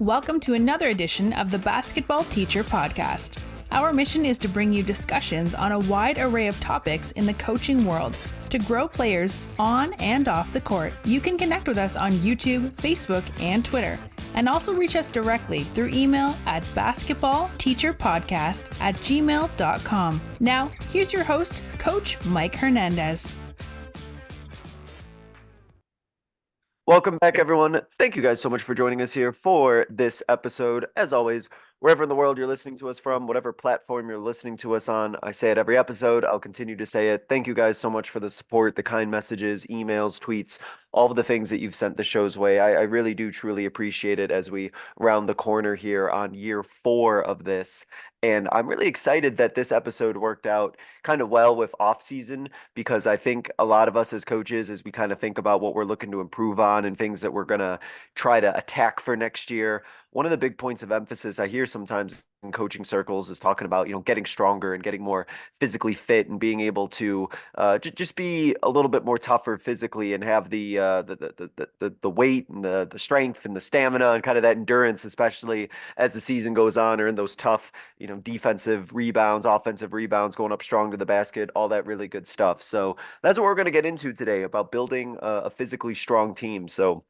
Welcome to another edition of the Basketball Teacher Podcast. Our mission is to bring you discussions on a wide array of topics in the coaching world to grow players on and off the court. You can connect with us on YouTube, Facebook, and Twitter, and also reach us directly through email at basketballteacherpodcast@gmail.com. Now, here's your host, Coach Mike Hernandez. Welcome back, everyone. Thank you guys so much for joining us here for this episode. As always, wherever in the world you're listening to us from, whatever platform you're listening to us on, I say it every episode. I'll continue to say it. Thank you guys so much for the support, the kind messages, emails, tweets, all of the things that you've sent the show's way. I really do truly appreciate it as we round the corner here on year 4 of this. And I'm really excited that this episode worked out kind of well with off season, because I think a lot of us as coaches, as we kind of think about what we're looking to improve on and things that we're going to try to attack for next year, one of the big points of emphasis I hear sometimes in coaching circles is talking about, getting stronger and getting more physically fit and being able to just be a little bit more tougher physically and have the weight and the strength and the stamina and kind of that endurance, especially as the season goes on, or in those tough, defensive rebounds, offensive rebounds, going up strong to the basket, all that really good stuff. So that's what we're going to get into today, about building a physically strong team. So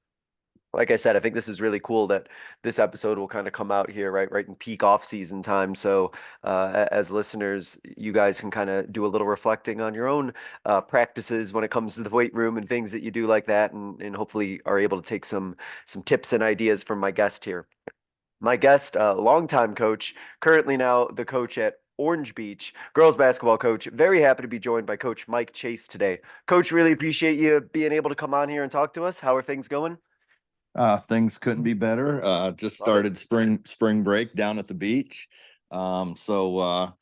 like I said, I think this is really cool that this episode will kind of come out here right in peak off-season time. So as listeners, you guys can kind of do a little reflecting on your own practices when it comes to the weight room and things that you do like that, and hopefully are able to take some tips and ideas from my guest here. My guest, longtime coach, currently now the coach at Orange Beach, girls basketball coach. Very happy to be joined by Coach Mike Chase today. Coach, really appreciate you being able to come on here and talk to us. How are things going? Things couldn't be better. Just started spring break down at the beach. Basketball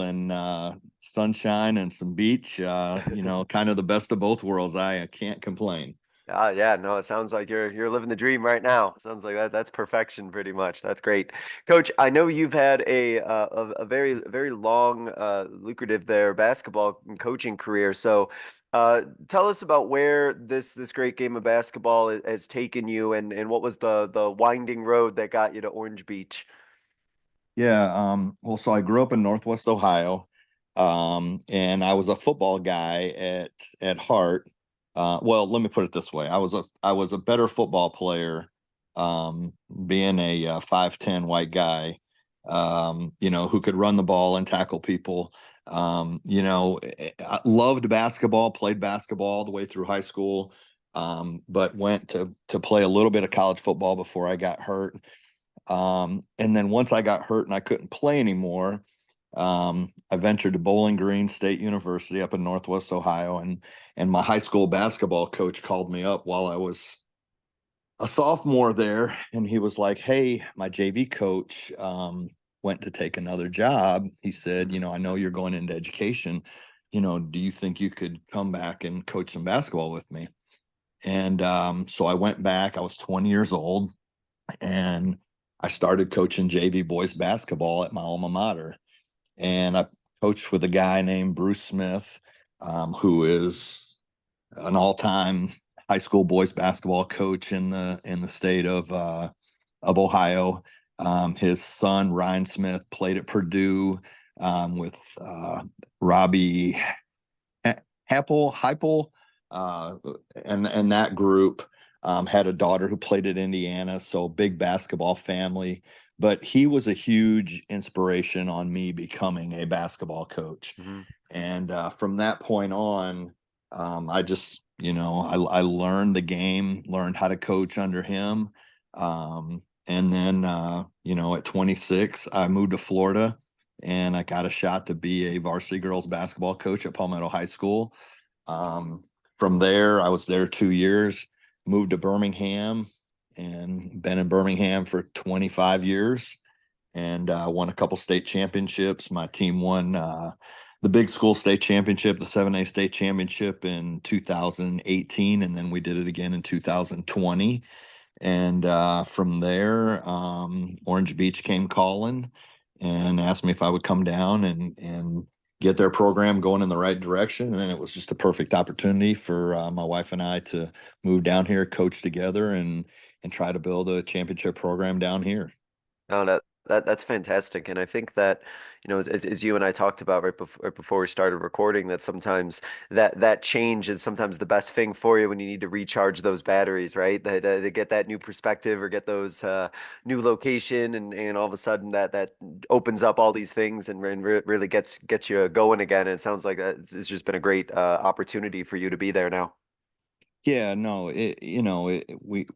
and sunshine and some beach, kind of the best of both worlds. I can't complain. Yeah, no, it sounds like you're living the dream right now. Sounds like that's perfection pretty much. That's great. Coach, I know you've had a very, very long, lucrative basketball and coaching career. So tell us about where this great game of basketball has taken you, and what was the winding road that got you to Orange Beach? Yeah, so I grew up in Northwest Ohio, and I was a football guy at heart. Well, let me put it this way. I was a better football player, being a 5'10" white guy, who could run the ball and tackle people. I loved basketball, played basketball all the way through high school, but went to play a little bit of college football before I got hurt. And then once I got hurt and I couldn't play anymore, I ventured to Bowling Green State University up in Northwest Ohio, and my high school basketball coach called me up while I was a sophomore there, and he was like, "Hey, my JV coach went to take another job." He said, "I know you're going into education. Do you think you could come back and coach some basketball with me?" And so I went back. I was 20 years old, and I started coaching JV boys basketball at my alma mater. And I coached with a guy named Bruce Smith, who is an all-time high school boys basketball coach in the state of Ohio. His son Ryan Smith played at Purdue with Robbie Heupel, and that group had a daughter who played at Indiana, so big basketball family. But he was a huge inspiration on me becoming a basketball coach. Mm-hmm. And from that point on, I just, I learned the game, learned how to coach under him. And then, at 26, I moved to Florida, and I got a shot to be a varsity girls basketball coach at Palmetto High School. From there, I was there 2 years, moved to Birmingham, and been in Birmingham for 25 years, and won a couple state championships. My team won the big school state championship, the 7A state championship in 2018, and then we did it again in 2020. And from there, Orange Beach came calling and asked me if I would come down and get their program going in the right direction. And it was just a perfect opportunity for my wife and I to move down here, coach together, and try to build a championship program down here. No, that's fantastic, and I think that as you and I talked about right before we started recording, that sometimes that change is sometimes the best thing for you when you need to recharge those batteries, right? That they get that new perspective or get those new location, and all of a sudden that opens up all these things and really gets you going again. And it sounds like it's just been a great opportunity for you to be there now. Yeah, no,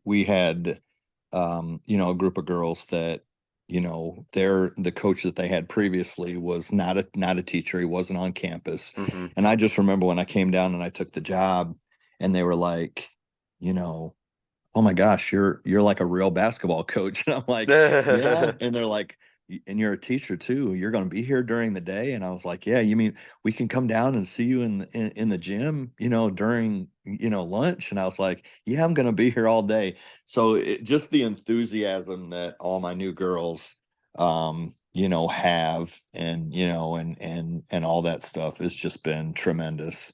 we had a group of girls that, the coach that they had previously was not a teacher. He wasn't on campus. Hmm. And I just remember when I came down and I took the job, and they were like, you know, oh my gosh, you're like a real basketball coach. And I'm like, yeah. And they're like, and you're a teacher too. You're going to be here during the day. And I was like, yeah, you mean we can come down and see you in the gym, during, lunch? And I was like, yeah, I'm going to be here all day. So just the enthusiasm that all my new girls, have, and all that stuff has just been tremendous,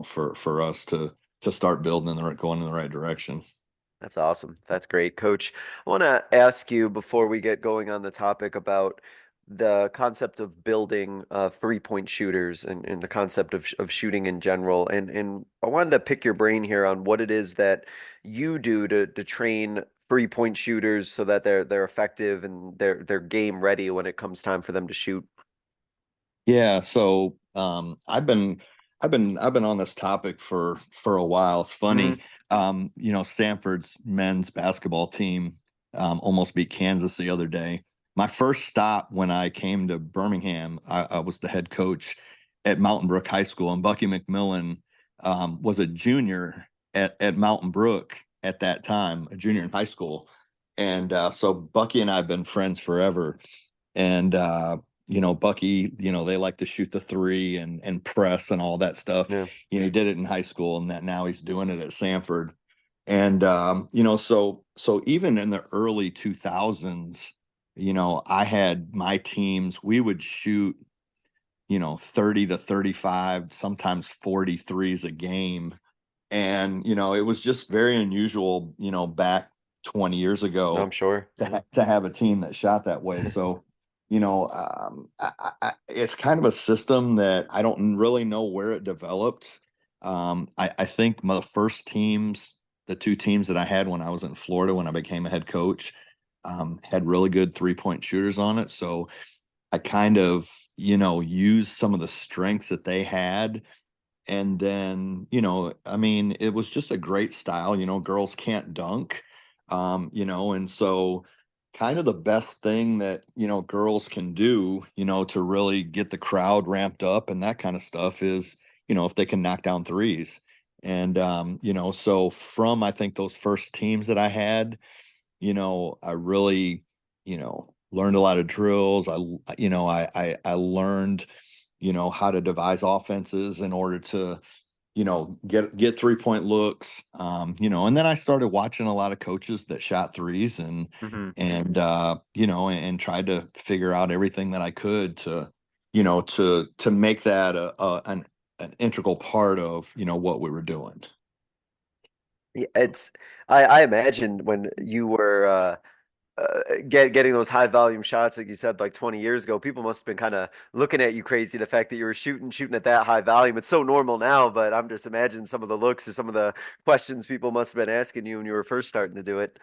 for us to start building going in the right direction. That's awesome. That's great, Coach. I want to ask you before we get going on the topic about the concept of building 3-point shooters and the concept of shooting in general. And I wanted to pick your brain here on what it is that you do to train 3-point shooters so that they're effective and they're game ready when it comes time for them to shoot. Yeah, so I've been on this topic for a while. It's Hmm. funny. Stanford's men's basketball team almost beat Kansas the other day. My first stop when I came to Birmingham, I was the head coach at Mountain Brook High School, and Bucky McMillan was a junior at Mountain Brook at that time, a junior in high school. And so Bucky and I have been friends forever. And Bucky, they like to shoot the three and press and all that stuff. Yeah. He did it in high school, and that now he's doing it at Sanford. And so even in the early 2000s, I had my teams, we would shoot, 30 to 35, sometimes 43s a game. And it was just very unusual, back 20 years I'm ago sure. to have a team that shot that way. So it's kind of a system that I don't really know where it developed. I think my first teams, the two teams that I had when I was in Florida, when I became a head coach, had really good 3-point shooters on it. So I kind of, used some of the strengths that they had. And then, I mean, it was just a great style. Girls can't dunk, and so kind of the best thing that, girls can do, to really get the crowd ramped up and that kind of stuff is, if they can knock down threes. And, so from, I think, those first teams that I had, I really, learned a lot of drills. I learned, how to devise offenses in order to, get 3-point looks. And then I started watching a lot of coaches that shot threes Hmm. and tried to figure out everything that I could to make that an integral part of, what we were doing. Yeah, I imagine when you were getting those high volume shots, like you said, like 20 years ago, people must have been kind of looking at you crazy. The fact that you were shooting at that high volume, it's so normal now, but I'm just imagining some of the looks or some of the questions people must have been asking you when you were first starting to do it.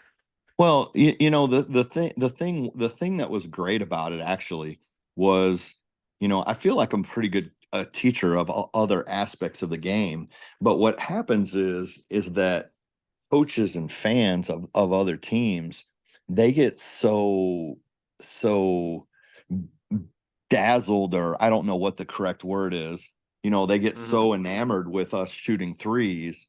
Well, the thing that was great about it actually was, I feel like I'm pretty good a teacher of other aspects of the game. But what happens is that coaches and fans of other teams, they get so dazzled, or I don't know what the correct word is. They get Hmm. so enamored with us shooting threes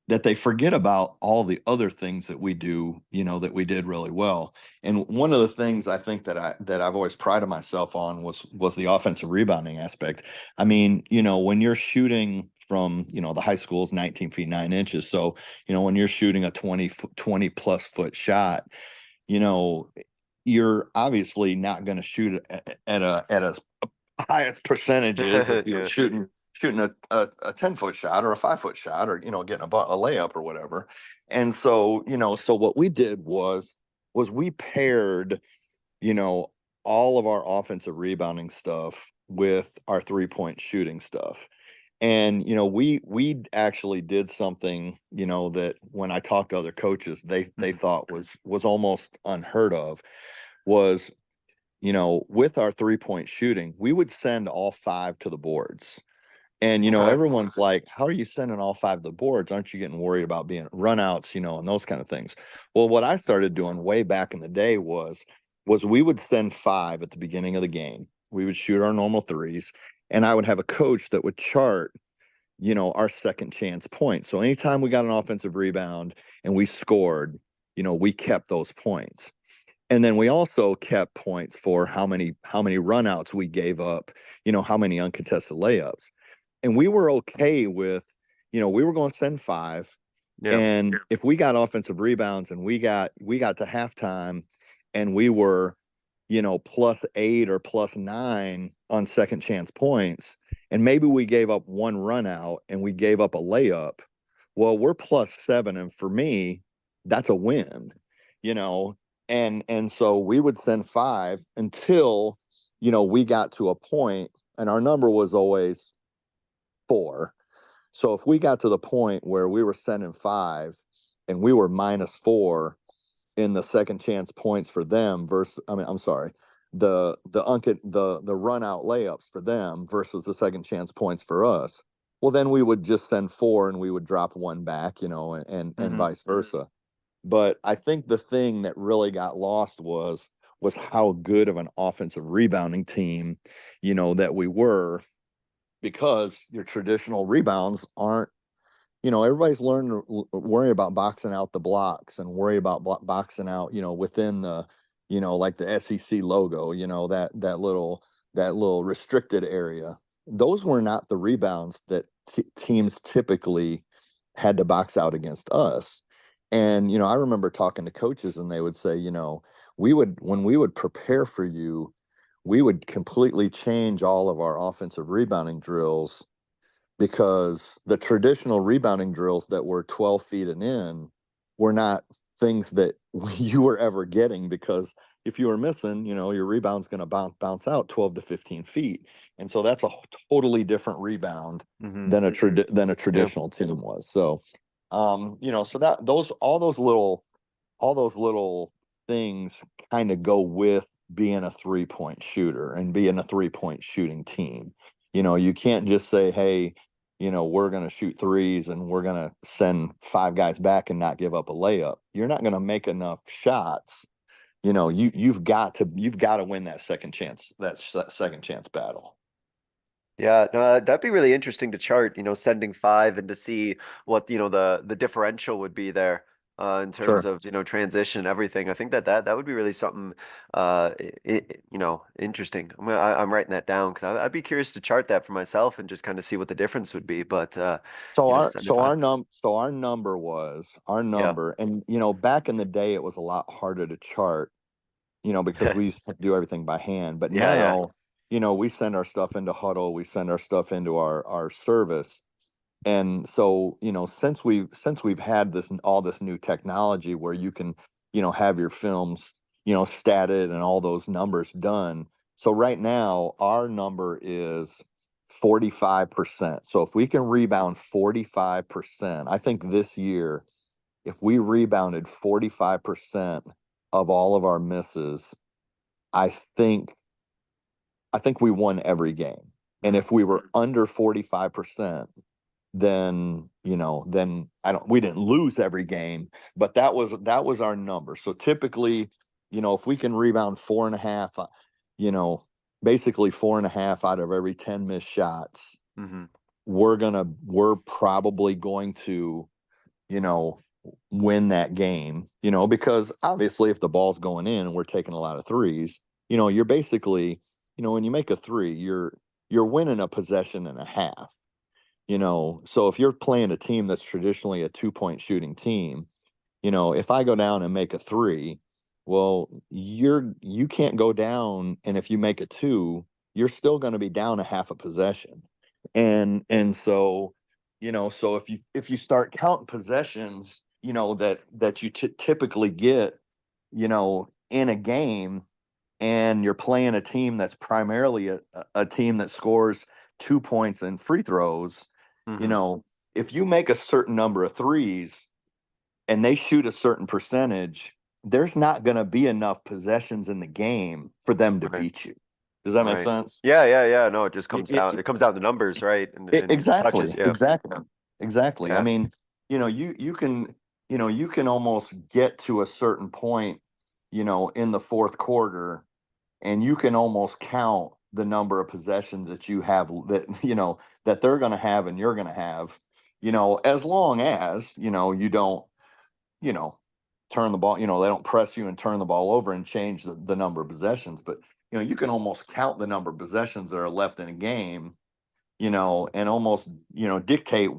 that they forget about all the other things that we do, that we did really well. And one of the things I think that I've always prided myself on was the offensive rebounding aspect. I mean, when you're shooting from, the high school's 19 feet 9 inches. So, when you're shooting a 20 plus foot shot, you know, you're obviously not going to shoot at a highest percentages if you're Yeah. shooting a 10-foot shot or a 5-foot shot, or getting a layup or whatever. And so so what we did was we paired all of our offensive rebounding stuff with our 3-point shooting stuff. And we actually did something that when I talked to other coaches, they thought was almost unheard of. Was with our 3-point shooting, we would send all 5 to the boards. And Okay. everyone's like, how are you sending all 5 to the boards? Aren't you getting worried about being runouts, and those kind of things? Well, what I started doing way back in the day was we would send 5 at the beginning of the game. We would shoot our normal threes, and I would have a coach that would chart our second chance points. So anytime we got an offensive rebound and we scored, we kept those points. And then we also kept points for how many runouts we gave up, how many uncontested layups. And we were okay with, we were going to send 5. Yeah. And if we got offensive rebounds and we got to halftime and we were, +8 or +9 on second chance points, and maybe we gave up one run out and we gave up a layup, well, we're +7. And for me, that's a win, and so we would send 5 until, we got to a point, and our number was always 4. So if we got to the point where we were sending 5 and we were -4 in the second chance points for them versus, I'm sorry, the run out layups for them versus the second chance points for us, well, then we would just send 4 and we would drop 1 back, and vice versa. But I think the thing that really got lost was how good of an offensive rebounding team, that we were, because your traditional rebounds aren't, everybody's learned to worry about boxing out the blocks and worry about boxing out, within the, like the SEC logo, that little restricted area. Those were not the rebounds that teams typically had to box out against us. And, I remember talking to coaches and they would say, when we would prepare for you, we would completely change all of our offensive rebounding drills, because the traditional rebounding drills that were 12 feet and in were not things that you were ever getting, because if you were missing, your rebound's going to bounce out 12 to 15 feet. And so that's a totally different rebound than a traditional team was. So, so that all those little things kind of go with being a 3-point shooter and being a 3-point shooting team. You can't just say, hey, we're going to shoot threes and we're going to send 5 guys back and not give up a layup. You're not going to make enough shots. You've got to win that second chance battle. Yeah, no, that'd be really interesting to chart, sending 5 and to see what, the differential would be there in terms Sure. of, transition and everything. I think that would be really something, interesting. I'm writing that down because I'd be curious to chart that for myself and just kind of see what the difference would be. But, So sending 5. our number was Yeah. and back in the day it was a lot harder to chart, because we used to do everything by hand. But Yeah, yeah. now, we send our stuff into Huddle, we send our stuff into our service. And so, since we've had all this new technology where you can, have your films, statted and all those numbers done. So right now our number is 45%. So if we can rebound 45%, I think this year, if we rebounded 45% of all of our misses, I think we won every game. And if we were under 45%, then we didn't lose every game, but that was our number. So typically, if we can rebound 4.5, basically 4.5 out of every 10 missed shots, we're probably going to, win that game, because obviously if the ball's going in and we're taking a lot of threes, you're basically, when you make a 3, you're winning a possession and a half. So if you're playing a team that's traditionally a 2-point shooting team, if I go down and make a 3, well, you can't go down, and if you make a 2, you're still going to be down a half a possession. And so, so if you start counting possessions, that you typically get, in a game, and you're playing a team that's primarily a team that scores 2 points in free throws, if you make a certain number of threes and they shoot a certain percentage, there's not going to be enough possessions in the game for them to Right. beat you. Does that make Right. sense? Yeah. No, it just comes It, it, down. It comes down to numbers, right? And exactly, touches. Yeah. exactly. I Yeah. mean, you can almost get to a certain point, in the fourth quarter, and you can almost count the number of possessions that you have, that they're going to have and you're going to have, as long as, you don't, you know, turn the ball, they don't press you and turn the ball over and change the number of possessions. But, you can almost count the number of possessions that are left in a game, and almost, dictate,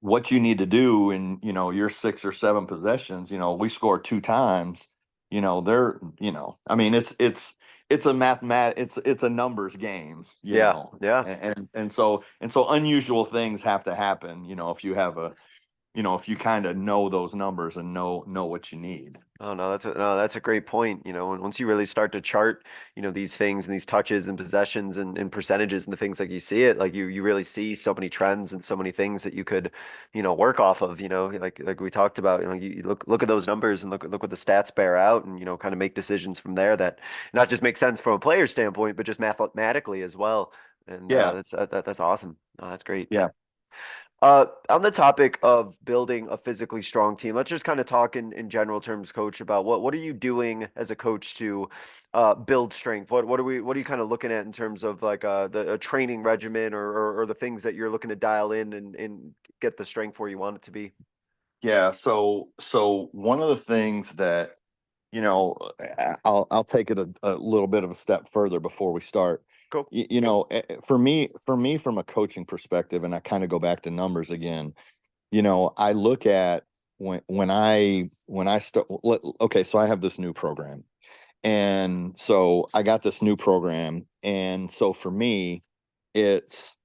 what you need to do in, your 6 or 7 possessions. We score 2 times, I mean, it's a it's a numbers game, Yeah. Yeah. and so unusual things have to happen, if you have if you kind of know those numbers and know what you need. Oh no, that's a great point. Once you really start to chart, these things and these touches and possessions and percentages and the things, like you see it, like you really see so many trends and so many things that you could, work off of. Like we talked about. You look at those numbers and look what the stats bear out, and kind of make decisions from there that not just make sense from a player standpoint, but just mathematically as well. And Yeah, that's awesome. Oh, that's great. yeah. On the topic of building a physically strong team, let's just kind of talk in general terms, Coach, about what are you doing as a coach to build strength? What are you kind of looking at in terms of like a training regimen, or the things that you're looking to dial in and get the strength where you want it to be? Yeah, so one of the things that, I'll take it a little bit of a step further before we start. Cool. For me, from a coaching perspective, and I kind of go back to numbers again. I look at when I start. Okay, so I have this new program, and so I got this new program, and so for me, it's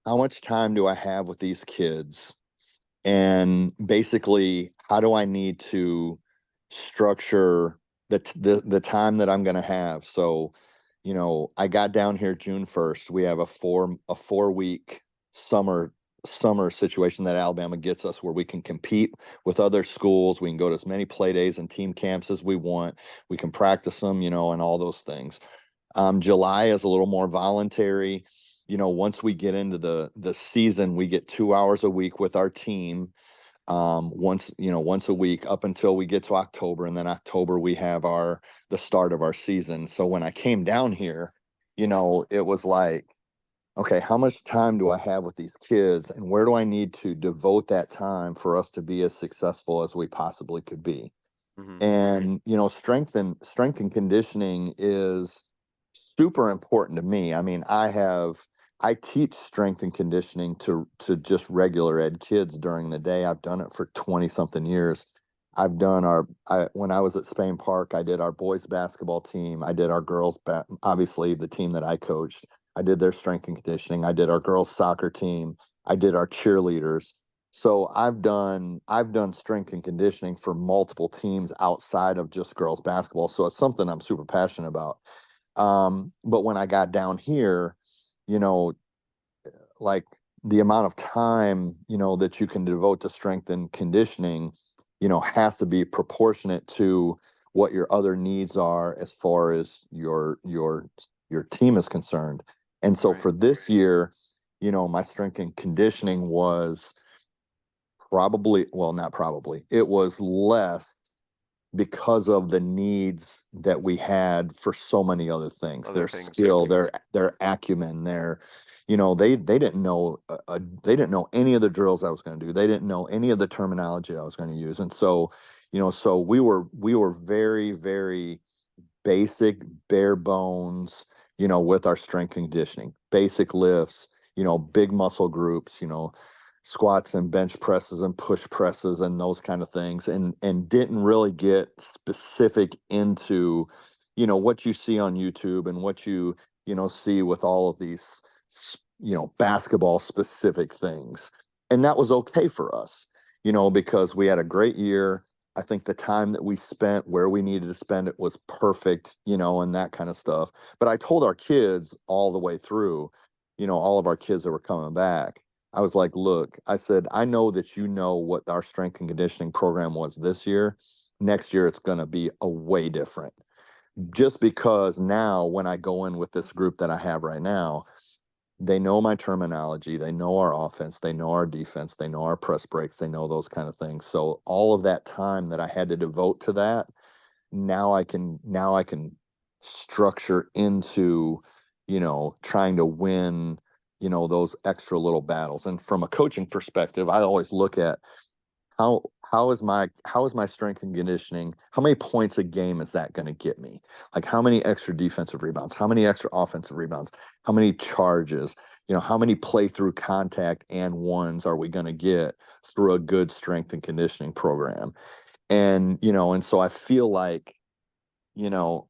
how much time do I have with these kids, and basically how do I need to structure the time that I'm going to have. So, I got down here June 1st. We have a 4 week summer situation that Alabama gets us, where we can compete with other schools. We can go to as many play days and team camps as we want. We can practice them, and all those things. July is a little more voluntary. Once we get into the season, we get 2 hours a week with our team, once a week up until we get to October. And then October, we have the start of our season. So when I came down here, it was like, okay, how much time do I have with these kids, and where do I need to devote that time for us to be as successful as we possibly could be? Hmm. And strength and conditioning is super important to me. I mean, I teach strength and conditioning to just regular ed kids during the day. I've done it for 20 something years. I've done when I was at Spain Park, I did our boys basketball team. I did our girls, obviously the team that I coached. I did their strength and conditioning. I did our girls soccer team. I did our cheerleaders. So I've done strength and conditioning for multiple teams outside of just girls basketball. So it's something I'm super passionate about. But when I got down here, you know, like the amount of time, that you can devote to strength and conditioning, has to be proportionate to what your other needs are as far as your team is concerned. And so Right. for this year, my strength and conditioning was not probably, it was less because of the needs that we had for so many other things. Other Their things. skill, their acumen, they didn't know, they didn't know any of the drills I was going to do. They didn't know any of the terminology I was going to use. And so, so we were very, very basic, bare bones, with our strength and conditioning, basic lifts, big muscle groups, squats and bench presses and push presses and those kind of things, and didn't really get specific into what you see on YouTube and what see with all of these, basketball specific things. And that was okay for us, because we had a great year. I think the time that we spent where we needed to spend it was perfect, and that kind of stuff. But I told our kids all the way through, all of our kids that were coming back, I was like, look, I said, I know that what our strength and conditioning program was this year. Next year, it's going to be a way different. Just because now, when I go in with this group that I have right now, they know my terminology, they know our offense, they know our defense, they know our press breaks, they know those kind of things. So all of that time that I had to devote to that, now I can structure into, trying to win, those extra little battles. And from a coaching perspective, I always look at how how is my strength and conditioning, how many points a game is that going to get me? Like, how many extra defensive rebounds, how many extra offensive rebounds, how many charges, how many play through contact and ones are we going to get through a good strength and conditioning program? And so I feel like, you know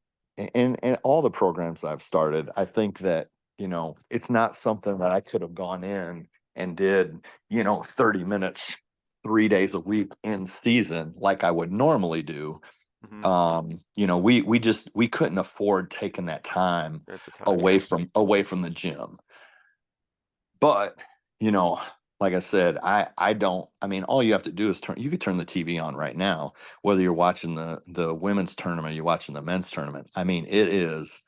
and all the programs I've started, I think that, it's not something that I could have gone in and did, 30 minutes 3 days a week in season like I would normally do. Mhm. We couldn't afford taking that time At the time, away yeah. from the gym. But, you know, like I said, I don't, I mean, all you have to do is you could turn the TV on right now, whether you're watching the women's tournament, you're watching the men's tournament. I mean, it's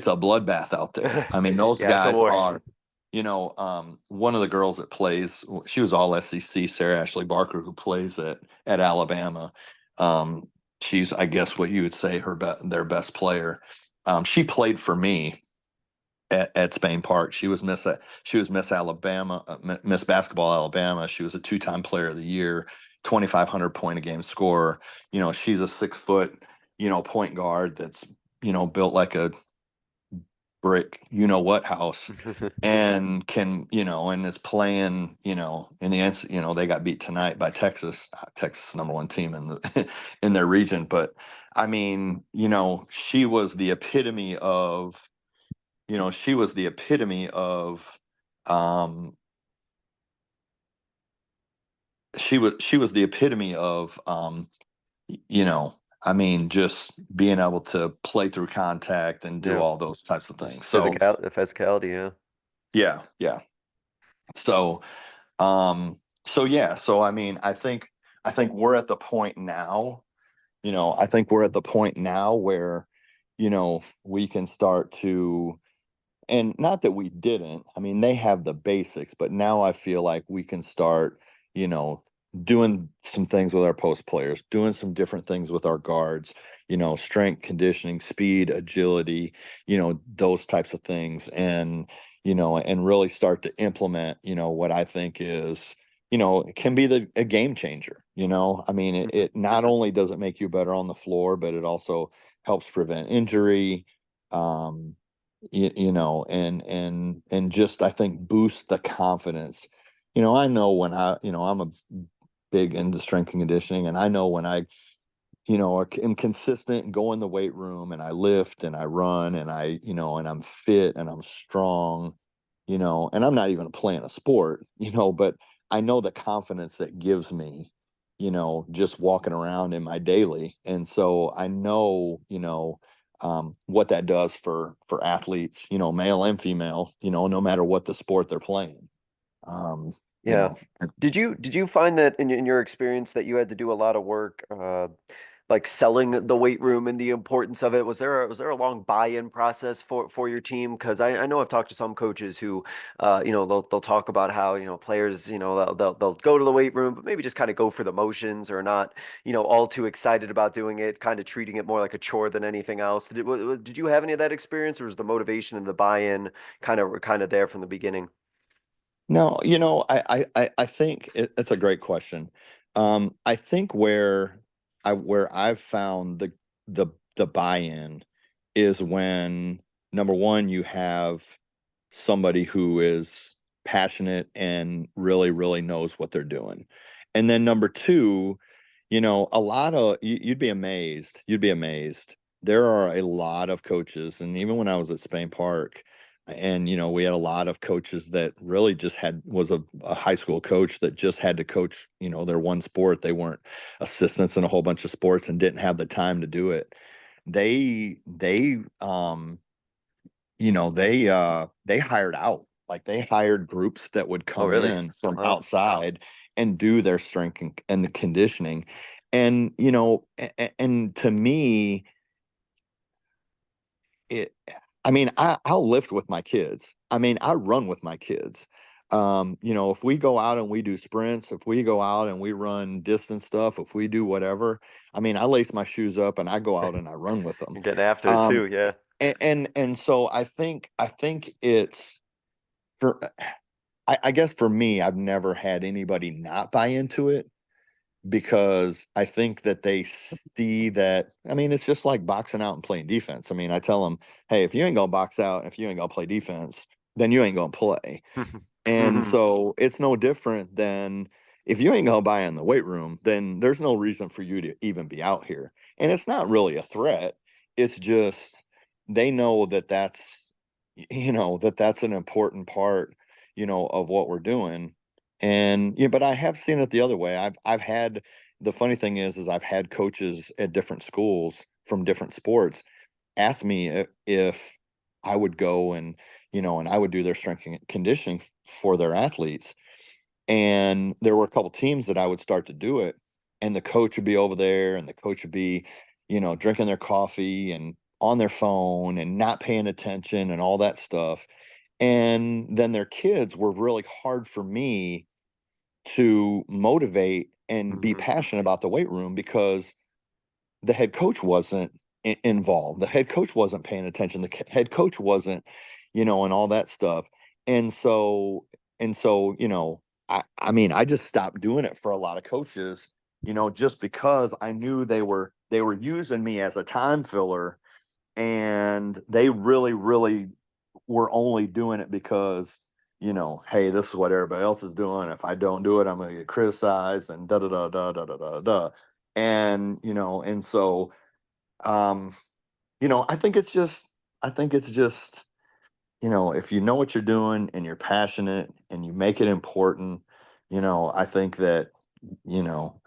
a bloodbath out there. I mean, those Yeah, it's a guys war. are, one of the girls that plays, she was all SEC, Sarah Ashley Barker, who plays at Alabama. Um, she's, I guess, what you would say their best player. She played for me at Spain Park. She was Miss Alabama, Miss Basketball Alabama. She was a two-time Player of the Year, 2,500 point a game scorer. She's a 6 foot, point guard that's built like a brick, what house, and and is playing, in the end, they got beat tonight by Texas. Texas, number one team in the in their region. But I mean, she was the epitome of um she was the epitome of you know I mean, just being able to play through contact and do Yeah. all those types of Just things. So physicality, yeah. yeah. So so I mean, I think we're at the point now, where, we can start to, and not that we didn't, I mean, they have the basics, but now I feel like we can start, you know, doing some things with our post players, doing some different things with our guards, strength, conditioning, speed, agility, those types of things. And really start to implement, what I think is, it can be a game changer. I mean, it not only does it make you better on the floor, but it also helps prevent injury. Um, and just, I think, boost the confidence. I know when I'm a big into strength and conditioning, and I know when I, am consistent and go in the weight room and I lift and I run and and I'm fit and I'm strong, and I'm not even playing a sport, but I know the confidence that gives me, just walking around in my daily. And so I know, what that does for athletes, male and female, no matter what the sport they're playing. Um, you Yeah. know, Did you find that in your experience that you had to do a lot of work, like selling the weight room and the importance of it? Was there a long buy-in process for your team? Because I know I've talked to some coaches who, they'll talk about how, players, they'll go to the weight room, but maybe just kind of go for the motions or not, all too excited about doing it, kind of treating it more like a chore than anything else. Did you have any of that experience, or was the motivation and the buy-in kind of there from the beginning? no, I think it's a great question. I think where I've found the buy-in is when, number one, you have somebody who is passionate and really, really knows what they're doing. And then number two, a lot of you'd be amazed. You'd be amazed there are a lot of coaches, and even when I was at Spain Park, and we had a lot of coaches that really just was a high school coach that just had to coach, their one sport. They weren't assistants in a whole bunch of sports and didn't have the time to do it. They hired out. Like, they hired groups that would Oh, come really? in from Wow. outside and do their strength and the conditioning. And and to me, it I mean, I'll lift with my kids. I mean, I run with my kids. If we go out and we do sprints, if we go out and we run distance stuff, if we do whatever, I mean, I lace my shoes up and I go out and I run with them. You're getting after it Um, too, yeah. and so I think it's for I guess for me, I've never had anybody not buy into it, because I think that they see that. I mean, it's just like boxing out and playing defense. I mean, I tell them, hey, if you ain't gonna box out, if you ain't gonna play defense, then you ain't gonna play. And so it's no different than, if you ain't gonna buy in the weight room, then there's no reason for you to even be out here. And it's not really a threat. It's just, they know that that's an important part, of what we're doing. And but I have seen it the other way. I've had, the funny thing is I've had coaches at different schools from different sports ask me if I would go and I would do their strength and conditioning for their athletes. And there were a couple teams that I would start to do it, and the coach would be over there, and the coach would be, drinking their coffee and on their phone and not paying attention and all that stuff. And then their kids were really hard for me to motivate and be Mhm. passionate about the weight room, because the head coach wasn't involved. The head coach wasn't paying attention. The head coach wasn't, and all that stuff. And so, I mean, I just stopped doing it for a lot of coaches, just because I knew they were using me as a time filler, and they really, really were only doing it because, hey, this is what everybody else is doing. If I don't do it, I'm gonna get criticized, and da da da da da da da da. And and so, um, I think it's just, if you know what you're doing and you're passionate and you make it important, I think that,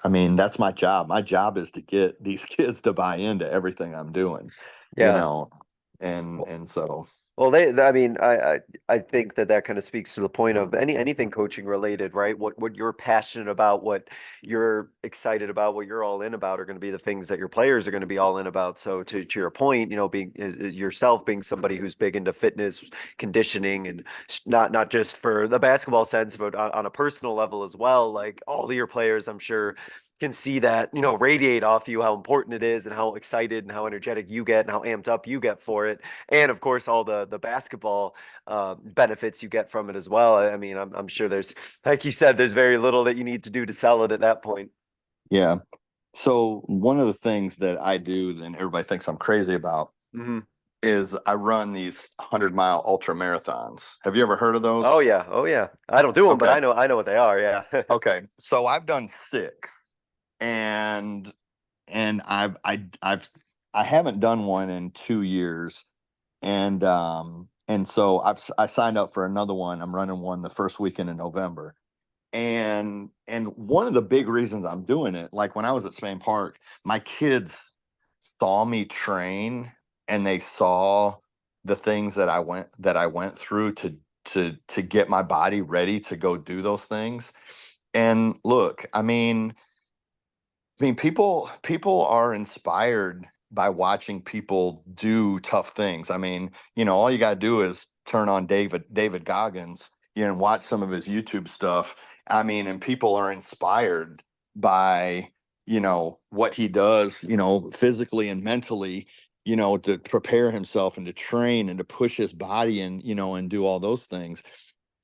I mean, that's my job. My job is to get these kids to buy into everything I'm doing, you Yeah. know, and so, Well, I mean, I think that kind of speaks to the point of anything coaching related, right? What you're passionate about, what you're excited about, what you're all in about are going to be the things that your players are going to be all in about. So to your point, being is yourself being somebody who's big into fitness, conditioning, and not just for the basketball sense, but on a personal level as well. Like all of your players, I'm sure can see that, radiate off you how important it is and how excited and how energetic you get and how amped up you get for it, and of course all the basketball benefits you get from it as well. I mean, I'm sure there's, like you said, there's very little that you need to do to sell it at that point. yeah. So one of the things that I do, then everybody thinks I'm crazy about, Hmm. is I run these 100-mile ultra marathons. Have you ever heard of those? Oh yeah, oh yeah. I don't do them, but Okay. I know what they are. Yeah. Okay. So I've done six, and I haven't done one in 2 years. And so I signed up for another one. I'm running one the first weekend in November. And one of the big reasons I'm doing it, like when I was at Spain Park, my kids saw me train, and they saw the things that I went through to get my body ready to go do those things. And look, I mean, people are inspired by watching people do tough things. I mean, all you got to do is turn on David Goggins, and watch some of his YouTube stuff. I mean, and people are inspired by, what he does, physically and mentally, to prepare himself and to train and to push his body, and do all those things.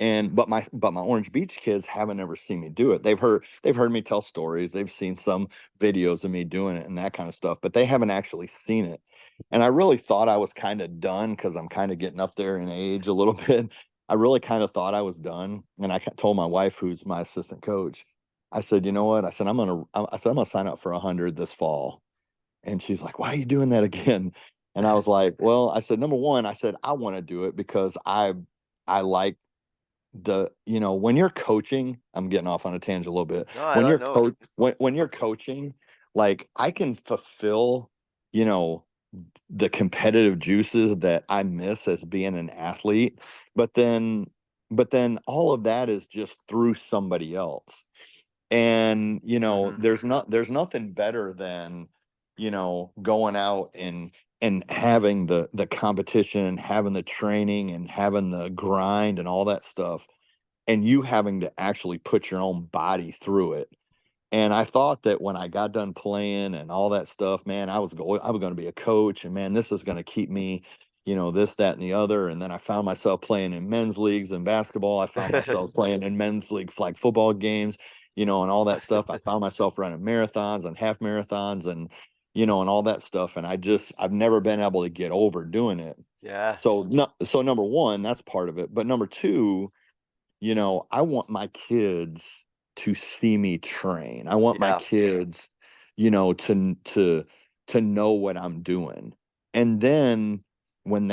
And but my Orange Beach kids haven't ever seen me do it. They've heard me tell stories. They've seen some videos of me doing it and that kind of stuff, but they haven't actually seen it. And I really thought I was kind of done, because I'm kind of getting up there in age a little bit. I really kind of thought I was done. And I told my wife, who's my assistant coach, I said, you know what? I said, I'm gonna sign up for 100 this fall. And she's like, why are you doing that again? And I was like, well, I said, number one, I said, I want to do it because I like when you're coaching, I'm getting off on a tangent a little bit. No, I When don't you're know. when you're coaching, like I can fulfill, you know, the competitive juices that I miss as being an athlete, but then all of that is just through somebody else. And there's nothing better than going out and having the competition and having the training and having the grind and all that stuff, and you having to actually put your own body through it. And I thought that when I got done playing and all that stuff, man, I was going to be a coach, and man, this is going to keep me, this, that, and the other. And then I found myself playing in men's leagues and basketball. I found myself playing in men's league flag football games, and all that stuff. I found myself running marathons and half marathons and, and all that stuff. And I've never been able to get over doing it. Yeah. So no, so number one, that's part of it. But number two, I want my kids to see me train. I want my Yeah. kids, to know what I'm doing. And then when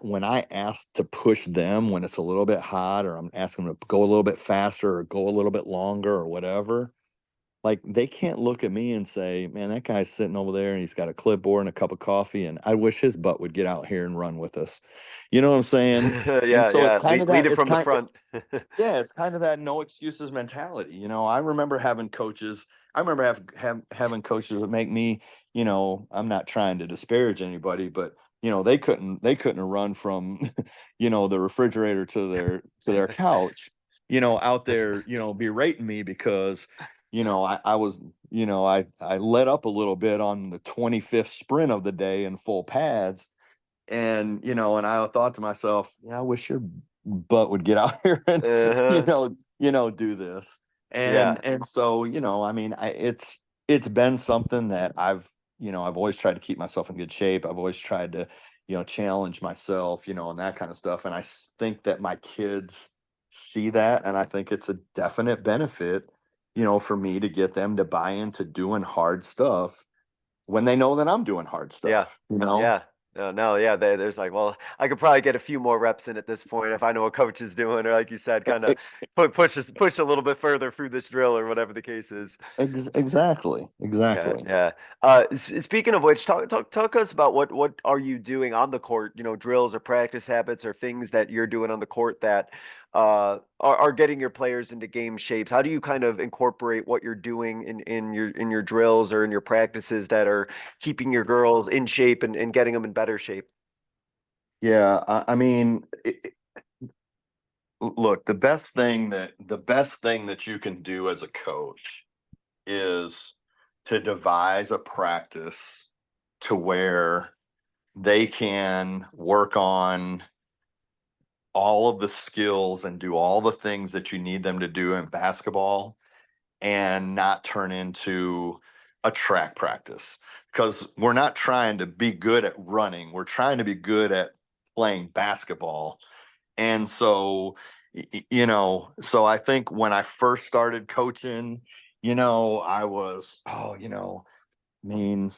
when I ask to push them when it's a little bit hot, or I'm asking them to go a little bit faster or go a little bit longer or whatever, like they can't look at me and say, man, that guy's sitting over there and he's got a clipboard and a cup of coffee, and I wish his butt would get out here and run with us. You know what I'm saying? And Yeah, so it's yeah. kind of Lead that, it from the front. yeah, it's kind of that no excuses mentality. I remember having coaches, I remember having coaches that make me, I'm not trying to disparage anybody, but they couldn't run from, the refrigerator to their couch, out there, berating me because, I was, I let up a little bit on the 25th sprint of the day in full pads. And, and I thought to myself, yeah, I wish your butt would get out here and, Uh-huh. do this. Yeah. And so, I mean, it's been something that I've always tried to keep myself in good shape. I've always tried to, challenge myself, and that kind of stuff. And I think that my kids see that. And I think it's a definite benefit, for me to get them to buy into doing hard stuff when they know that I'm doing hard Yeah. stuff. Yeah. No, yeah. There's like, well, I could probably get a few more reps in at this point if I know what coach is doing, or like you said, kind of push a little bit further through this drill or whatever the case is. Exactly. Yeah, Exactly. yeah. Speaking of which, talk us about what are you doing on the court? Drills or practice habits or things that you're doing on the court that are getting your players into game shapes. How do you kind of incorporate what you're doing in your drills or in your practices that are keeping your girls in shape and getting them in better shape? Yeah. I mean, look, the best thing that you can do as a coach is to devise a practice to where they can work on all of the skills and do all the things that you need them to do in basketball, and not turn into a track practice, because we're not trying to be good at running. We're trying to be good at playing basketball. And so, so I think when I first started coaching, I was, I mean,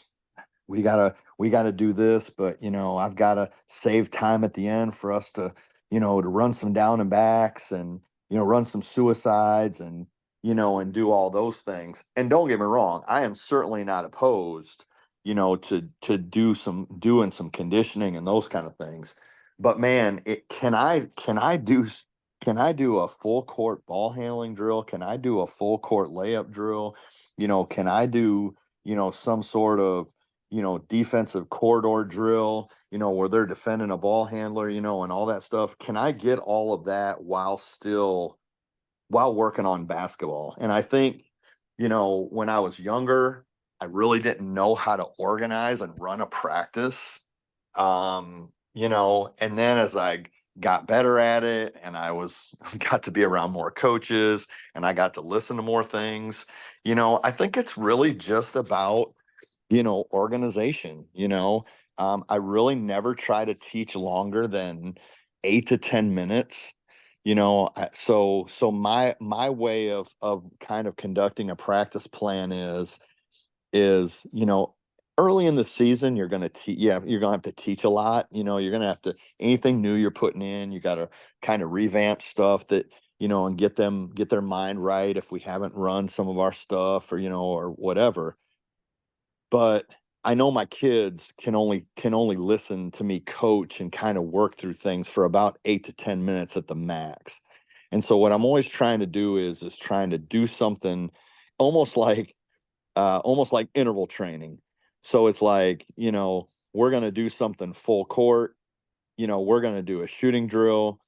we gotta do this, but I've gotta save time at the end for us to run some down and backs and run some suicides and do all those things. And don't get me wrong, I am certainly not opposed, to doing some conditioning and those kind of things. But man, can I do a full court ball handling drill? Can I do a full court layup drill? Can I do some sort of defensive corridor drill, where they're defending a ball handler, and all that stuff? Can I get all of that while working on basketball? And I think, when I was younger, I really didn't know how to organize and run a practice. And then as I got better at it, and I was got to be around more coaches, and I got to listen to more things, I think it's really just about organization. I really never try to teach longer than 8 to 10 minutes. So my way of kind of conducting a practice plan is early in the season, you're going to teach. Yeah, you're going to have to teach a lot. You're going to have to, anything new you're putting in, you got to kind of revamp stuff that, and get their mind right if we haven't run some of our stuff or whatever. But I know my kids can only listen to me coach and kind of work through things for about 8 to 10 minutes at the max. And so what I'm always trying to do is trying to do something almost like interval training. So it's like, we're going to do something full court, we're going to do a shooting drill,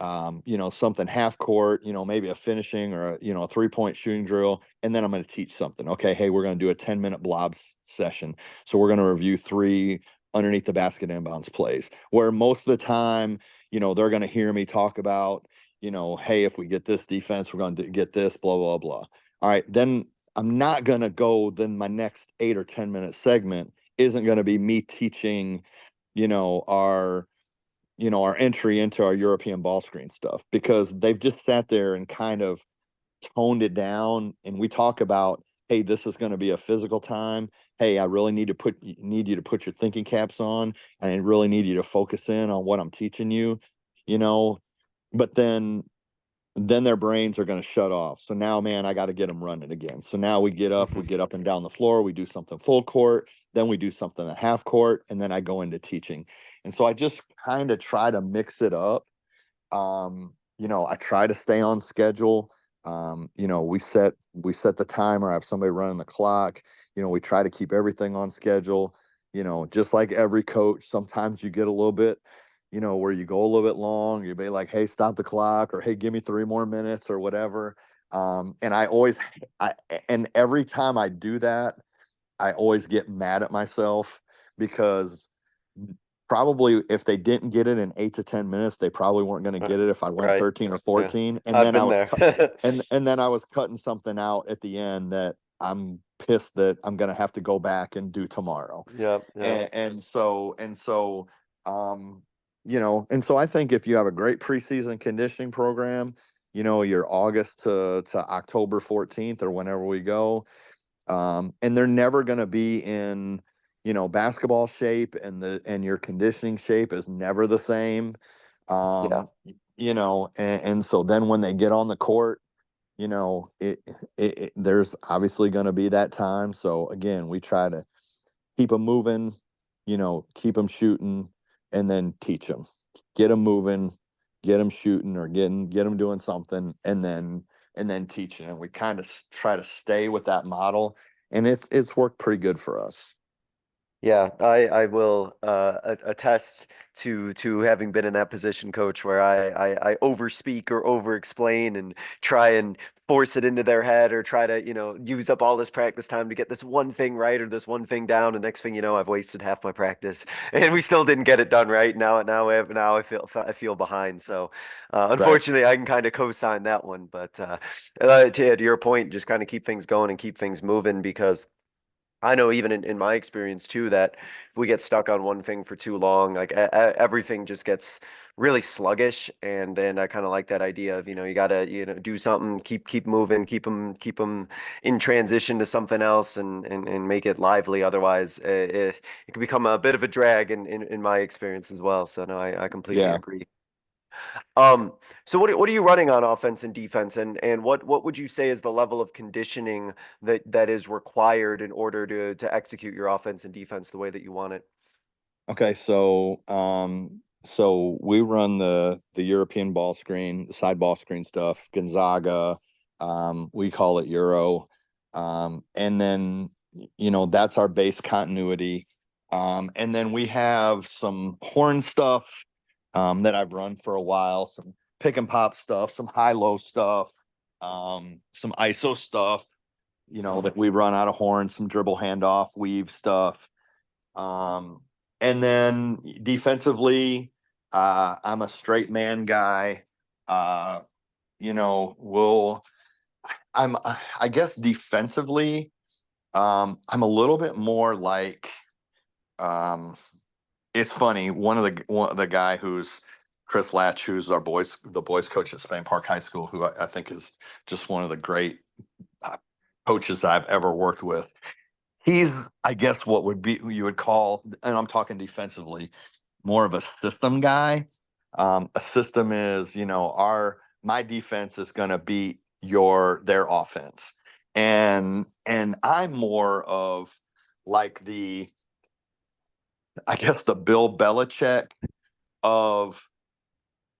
something half court, maybe a finishing or a 3-point shooting drill. And then I'm going to teach something. Okay. Hey, we're going to do a 10-minute blob session. So we're going to review 3 underneath the basket inbounds plays, where most of the time, they're going to hear me talk about, hey, if we get this defense, we're going to get this, blah, blah, blah. All right. Then I'm not going to go, then my next 8 or 10-minute segment isn't going to be me teaching, our entry into our European ball screen stuff, because they've just sat there and kind of toned it down. And we talk about, hey, this is going to be a physical time. Hey, I really need you to put your thinking caps on, and I really need you to focus in on what I'm teaching you, but then their brains are going to shut off. So now, man, I got to get them running again. So now we get up and down the floor, we do something full court, then we do something at half court, and then I go into teaching. And so I just kind of try to mix it up. I try to stay on schedule. We set the timer. I have somebody running the clock. We try to keep everything on schedule. Just like every coach, sometimes you get a little bit, where you go a little bit long. You be like, hey, stop the clock, or hey, give me 3 more minutes or whatever. And and every time I do that, I always get mad at myself, because probably if they didn't get it in 8 to 10 minutes, they probably weren't going to get it if I went Right. 13 or 14. And I've then been there. and then I was cutting something out at the end that I'm pissed that I'm going to have to go back and do tomorrow. Yeah. And so and so I think if you have a great preseason conditioning program, your August to October 14th or whenever we go, and they're never going to be in, basketball shape, and your conditioning shape is never the same. Yeah. And so then when they get on the court, there's obviously going to be that time. So again, we try to keep them moving, keep them shooting, and then teach them, get them moving, get them shooting, or get them doing something, and then teaching. And we kind of try to stay with that model, and it's worked pretty good for us. Yeah, I will attest to having been in that position, coach, where I overspeak or over explain and try and force it into their head, or try to, use up all this practice time to get this one thing right or this one thing down. And next thing you know, I've wasted half my practice and we still didn't get it done right. Now I feel behind. So unfortunately, I can kind of co-sign that one. But to your point, just kind of keep things going and keep things moving, because I know even in my experience too, that if we get stuck on one thing for too long, like everything just gets really sluggish. And then I kind of like that idea of, you gotta, do something, keep moving, keep them in transition to something else, and make it lively. Otherwise, it can become a bit of a drag in my experience as well. So no, I completely Yeah. agree. Um, so what are you running on offense and defense, and what would you say is the level of conditioning that is required in order to execute your offense and defense the way that you want it? Okay. So we run the European ball screen, the side ball screen stuff, Gonzaga. We call it Euro. And then, that's our base continuity. And then we have some horn stuff that I've run for a while, some pick and pop stuff, some high-low stuff, some ISO stuff, that we run out of horn, some dribble handoff, weave stuff. And then defensively, I'm a straight man guy. You know, we'll I guess defensively, I'm a little bit more like, it's funny. One of the guy who's Chris Latch, who's the boys coach at Spain Park High School, who I think is just one of the great coaches that I've ever worked with. he's, I guess, what would be you would call, and I'm talking defensively, more of a system guy. A system is, my defense is going to beat their offense, and I'm more of like I guess the Bill Belichick of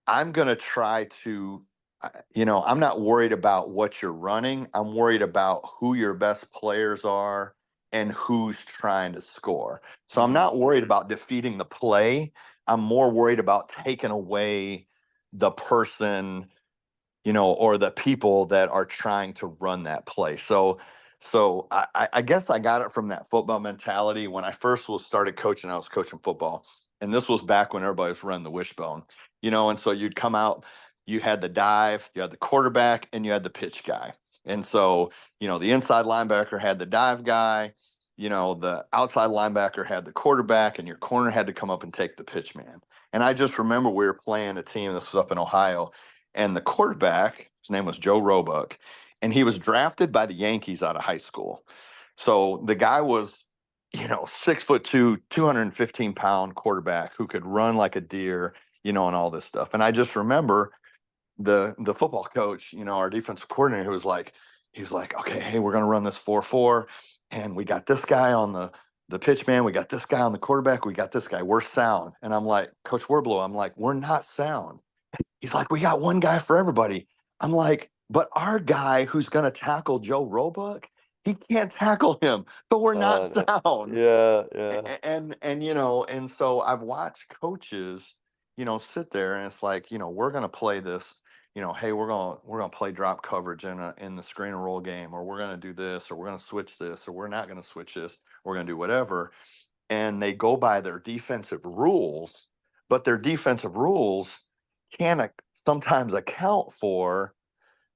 I'm going to try to, I'm not worried about what you're running. I'm worried about who your best players are and who's trying to score. So I'm Mhm. not worried about defeating the play. I'm more worried about taking away the person, or the people that are trying to run that play. So I guess I got it from that football mentality. When I first started coaching, I was coaching football. And this was back when everybody was running the wishbone, and so you'd come out, you had the dive, you had the quarterback, and you had the pitch guy. And so, the inside linebacker had the dive guy, the outside linebacker had the quarterback, and your corner had to come up and take the pitch man. And I just remember we were playing a team, this was up in Ohio, and the quarterback, his name was Joe Roebuck, and he was drafted by the Yankees out of high school. So the guy was, 6'2", 215-pound quarterback who could run like a deer, and all this stuff. And I just remember the football coach, our defensive coordinator, who was like, he's like, okay, hey, we're gonna run this 4-4, and we got this guy on the pitch man, we got this guy on the quarterback, we got this guy, we're sound. And I'm like, Coach Warblow, I'm like, we're not sound. He's like, we got one guy for everybody. I'm like, but our guy who's going to tackle Joe Roebuck, he can't tackle him, but we're not No. sound. Yeah, yeah. And so I've watched coaches, sit there, and it's like, we're going to play this, hey, we're going to play drop coverage in the screen and roll game, or we're going to do this, or we're going to switch this, or we're not going to switch this, we're going to do whatever. And they go by their defensive rules, but their defensive rules can sometimes account for,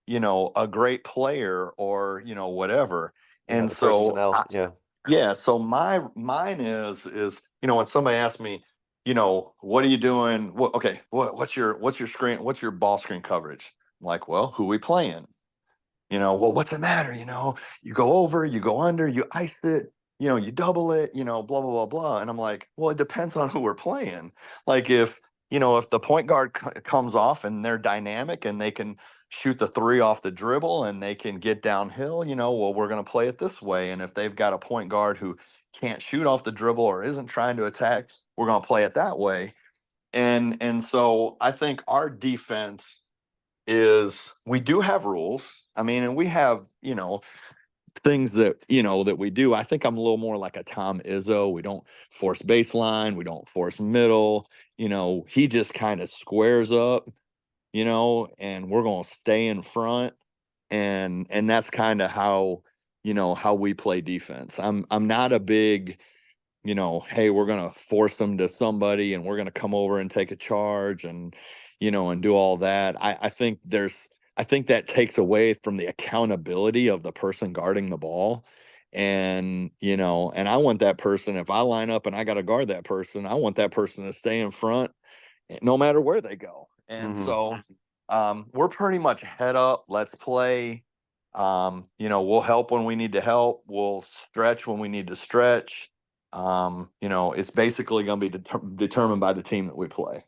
a great player, or, whatever. Yeah, And the so personnel. Yeah. yeah, so mine is, when somebody asks me, what are you doing? What's your screen, what's your ball screen coverage? I'm like, well, who we playing? Well, what's it matter? You go over, you go under, you ice it, you double it, blah, blah, blah, blah. And I'm like, well, it depends on who we're playing. Like if the point guard comes off and they're dynamic and they can shoot the three off the dribble and they can get downhill, well, we're going to play it this way. And if they've got a point guard who can't shoot off the dribble or isn't trying to attack, we're going to play it that way. And so I think our defense is, we do have rules. I mean, and we have, things that we do. I think I'm a little more like a Tom Izzo. We don't force baseline, we don't force middle. He just kind of squares up, and we're going to stay in front, and that's kind of how we play defense. I'm not a big, hey, we're going to force them to somebody and we're going to come over and take a charge and do all that. I think that takes away from the accountability of the person guarding the ball. And I want that person, if I line up and I got to guard that person, I want that person to stay in front no matter where they go. And Mhm. so we're pretty much head up, let's play. We'll help when we need to help. We'll stretch when we need to stretch. It's basically going to be determined by the team that we play.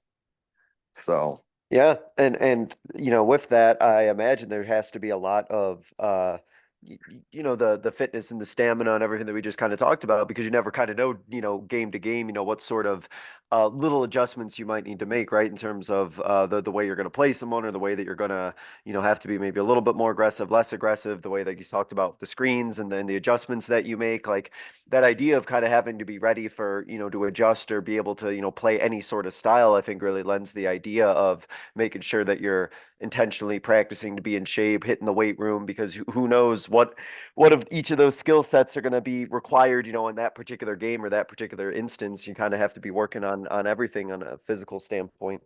So, Yeah, and with that, I imagine there has to be a lot of the fitness and the stamina and everything that we just kind of talked about, because you never kind of know, game to game, what sort of little adjustments you might need to make, right, in terms of the way you're going to play someone, or the way that you're going to, have to be maybe a little bit more aggressive, less aggressive, the way that you talked about the screens and then the adjustments that you make, like that idea of kind of having to be ready for, to adjust or be able to, play any sort of style, I think really lends the idea of making sure that you're intentionally practicing to be in shape, hitting the weight room, because who knows what of each of those skill sets are going to be required, in that particular game or that particular instance. You kind of have to be working on everything on a physical standpoint.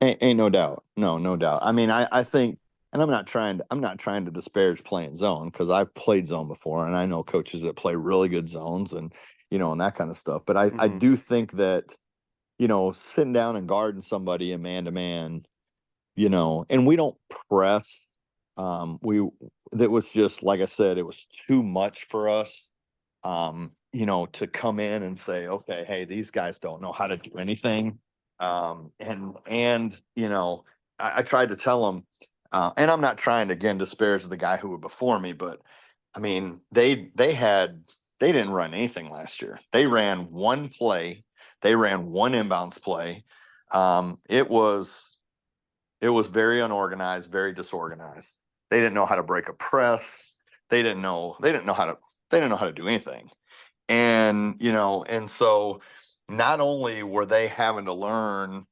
ain't no doubt. No doubt. I mean, I think, and I'm not trying to disparage playing zone, because I've played zone before and I know coaches that play really good zones and that kind of stuff. But I Hmm. do think that, sitting down and guarding somebody a man to man, and we don't press. We That was just, like I said, it was too much for us. to come in and say, okay, hey, these guys don't know how to do anything. I tried to tell them, and I'm not trying to again disparage the guy who was before me, but I mean, they didn't run anything last year. They ran one play, they ran one inbounds play. It was very unorganized, very disorganized. They didn't know how to break a press. They didn't know how to do anything. And so not only were they having to learn,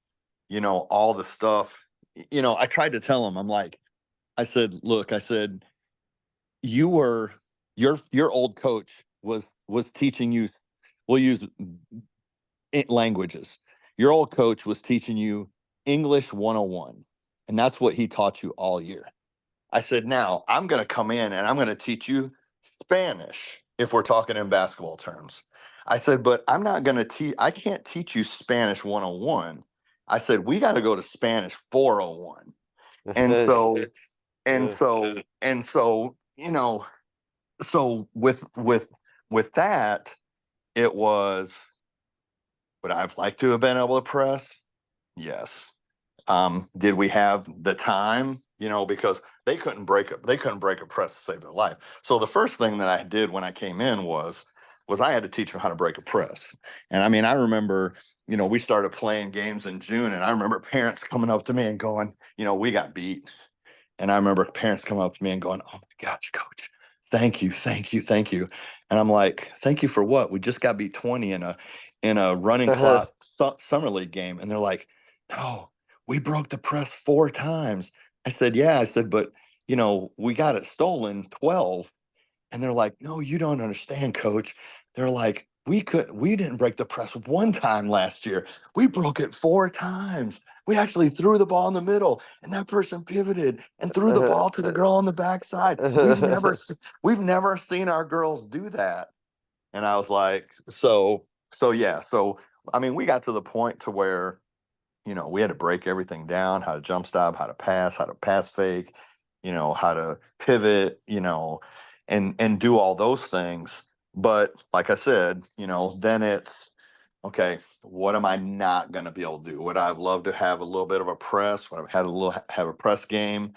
all the stuff, I tried to tell them, I said, look, your old coach was teaching you, we'll use languages. Your old coach was teaching you English 101, and that's what he taught you all year. I said, now I'm going to come in and I'm going to teach you Spanish if we're talking in basketball terms. I said, but I'm not going to I can't teach you Spanish 101. I said, we got to go to Spanish 401. And so, so with that, it was, would I've liked to have been able to press? Yes. Did we have the time? Because they couldn't break a press to save their life. So the first thing that I did when I came in was I had to teach them how to break a press. And I mean, I remember, we started playing games in June, and I remember parents coming up to me and going, we got beat. And I remember parents coming up to me and going, oh my gosh, coach, thank you, thank you, thank you. And I'm like, thank you for what? We just got beat 20 in a running clock summer league game. And they're like, no, we broke the press 4 times. I said, yeah. I said, but we got it stolen 12. And they're like, no, you don't understand, coach. They're like, we didn't break the press 1 time last year. We broke it 4 times. We actually threw the ball in the middle, and that person pivoted and threw the ball to the girl on the backside. We've never seen our girls do that. And I was like, so yeah. So I mean, we got to the point to where, we had to break everything down: how to jump stop, how to pass fake, how to pivot, and do all those things. But like I said, then it's okay, what am I not going to be able to do? Would I've loved to have a little bit of a press? Would I've have a press game?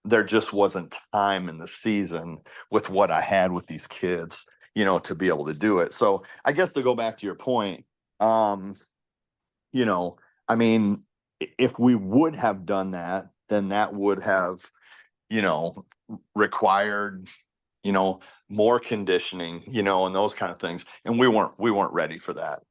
There just wasn't time in the season with what I had with these kids, to be able to do it. So I guess to go back to your point, I mean, if we would have done that, then that would have, required, more conditioning, and those kind of things. And we weren't ready for that.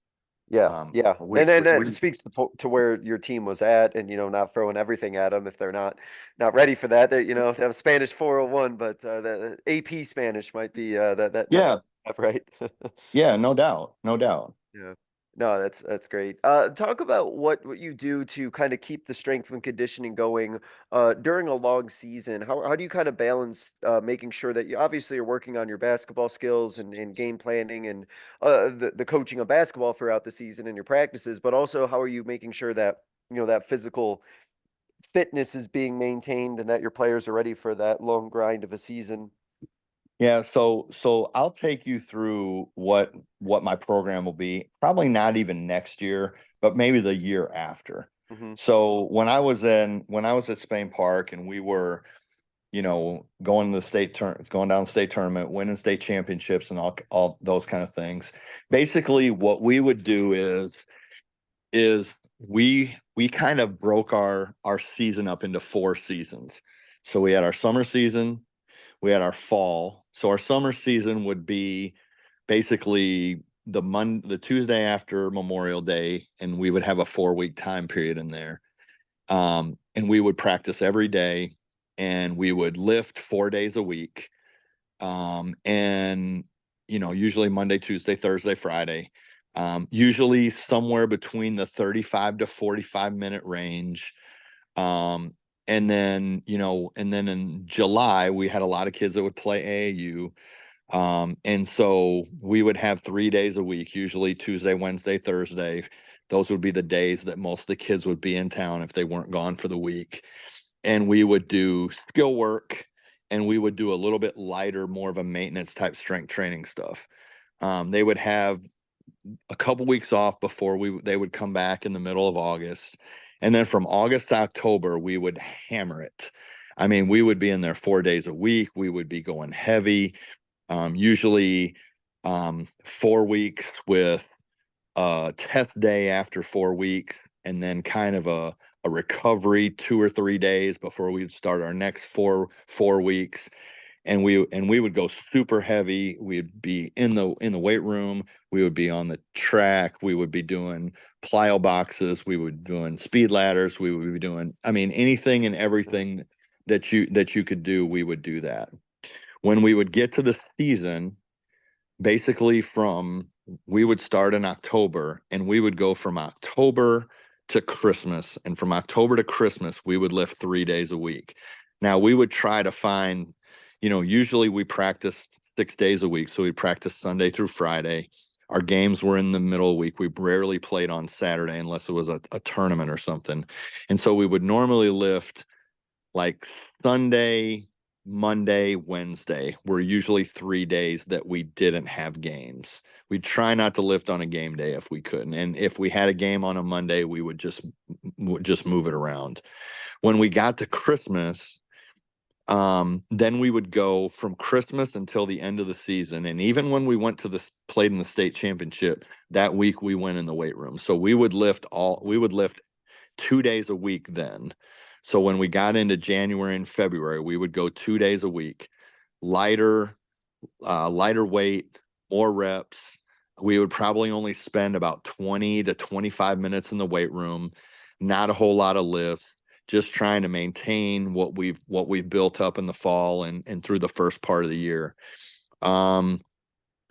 Yeah. And then that speaks to where your team was at, and not throwing everything at them if they're not ready for that. They they have Spanish 401, but the AP Spanish might be yeah, right. Yeah, no doubt. Yeah. No, that's great. Talk about what you do to kind of keep the strength and conditioning going during a long season. How do you kind of balance making sure that you obviously are working on your basketball skills and game planning and the coaching of basketball throughout the season and your practices, but also how are you making sure that that physical fitness is being maintained and that your players are ready for that long grind of a season? Yeah, so I'll take you through what my program will be. Probably not even next year, but maybe the year after. Mm-hmm. So when I was at Spain Park and we were, going down the state tournament, winning state championships and all those kind of things. Basically, what we would do is we kind of broke our season up into 4 seasons. So we had our summer season, we had our fall. So our summer season would be basically the Tuesday after Memorial Day, and we would have a 4-week time period in there. And we would practice every day, and we would lift 4 days a week. And usually Monday, Tuesday, Thursday, Friday. Usually somewhere between the 35 to 45 minute range. And then in July, we had a lot of kids that would play AAU. And so we would have 3 days a week, usually Tuesday, Wednesday, Thursday. Those would be the days that most of the kids would be in town if they weren't gone for the week. And we would do skill work, and we would do a little bit lighter, more of a maintenance type strength training stuff. They would have a couple weeks off before they would come back in the middle of August. And then from August to October, we would hammer it. I mean, we would be in there 4 days a week. We would be going heavy, usually 4 weeks with a test day after 4 weeks, and then kind of a recovery 2 or 3 days before we start our next four weeks. And we would go super heavy. We'd be in the weight room. We would be on the track. We would be doing plyo boxes. We would be doing speed ladders. We would be doing, I mean, anything and everything that you could do, we would do that. When we would get to the season, basically we would start in October, and we would go from October to Christmas. And from October to Christmas, we would lift 3 days a week. Now we would try to find, usually we practiced 6 days a week. So we practiced Sunday through Friday. Our games were in the middle of the week. We rarely played on Saturday unless it was a tournament or something. And so we would normally lift like Sunday, Monday, Wednesday were usually 3 days that we didn't have games. We'd try not to lift on a game day if we couldn't. And if we had a game on a Monday, we would just move it around. When we got to Christmas, then we would go from Christmas until the end of the season. And even when we went to played in the state championship, that week we went in the weight room. So we would lift 2 days a week then. So when we got into January and February, we would go 2 days a week, lighter weight, more reps. We would probably only spend about 20 to 25 minutes in the weight room, not a whole lot of lifts, just trying to maintain what we've built up in the fall and through the first part of the year. And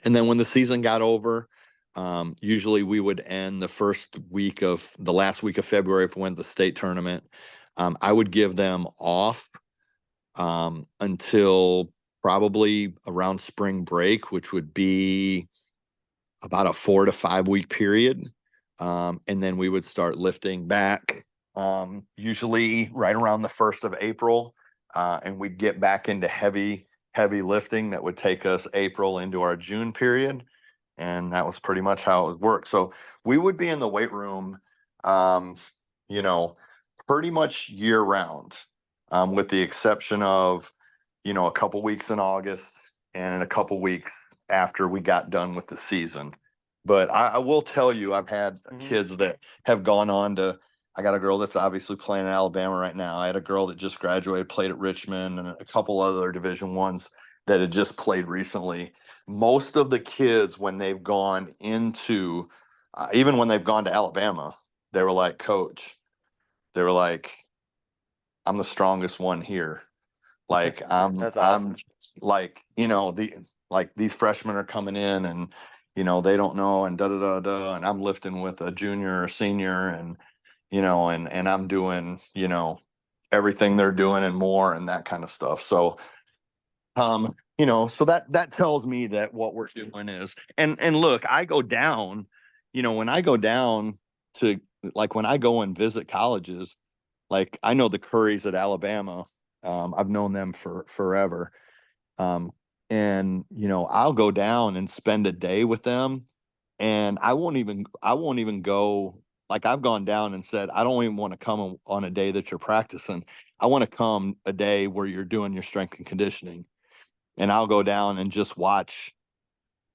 then when the season got over, usually we would end the last week of February if we went to the state tournament. I would give them off until probably around spring break, which would be about a 4 to 5 week period. And then we would start lifting back, usually right around the 1st of April. And we'd get back into heavy lifting that would take us April into our June period. And that was pretty much how it would work. So we would be in the weight room, pretty much year round, with the exception of, a couple weeks in August and a couple weeks after we got done with the season. But I will tell you, I've had kids that have gone on to, I got a girl that's obviously playing in Alabama right now. I had a girl that just graduated, played at Richmond, and a couple other Division I's that had just played recently. Most of the kids, when they've gone into, even when they've gone to Alabama, they were like, Coach, they were like, I'm the strongest one here. Like That's awesome. I'm like, these freshmen are coming in and, they don't know and and I'm lifting with a junior or senior and, and I'm doing, everything they're doing and more and that kind of stuff. So, so that tells me that what we're doing is, and look, I go down, when I go down to, like, when I go and visit colleges, like I know the Currys at Alabama. I've known them for forever. And I'll go down and spend a day with them, and I won't even go. Like, I've gone down and said, I don't even want to come on a day that you're practicing. I want to come a day where you're doing your strength and conditioning. And I'll go down and just watch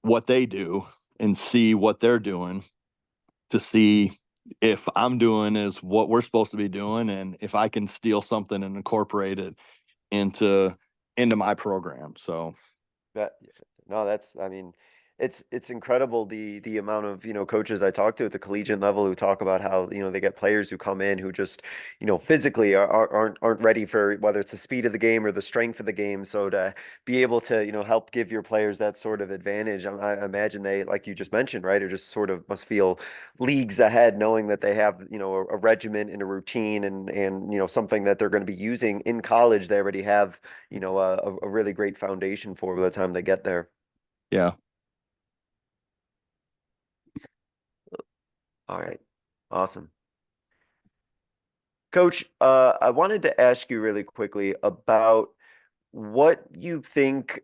what they do and see what they're doing to see if I'm doing is what we're supposed to be doing, and if I can steal something and incorporate it into my program. So That no, I mean, it's incredible the amount of, coaches I talk to at the collegiate level who talk about how, they get players who come in who just, physically aren't ready for whether it's the speed of the game or the strength of the game. So to be able to, help give your players that sort of advantage, I imagine they, like you just mentioned, right, or just sort of must feel leagues ahead knowing that they have, a regimen and a routine and something that they're going to be using in college. They already have, a really great foundation for by the time they get there. yeah. All right. Awesome. Coach, I wanted to ask you really quickly about what you think,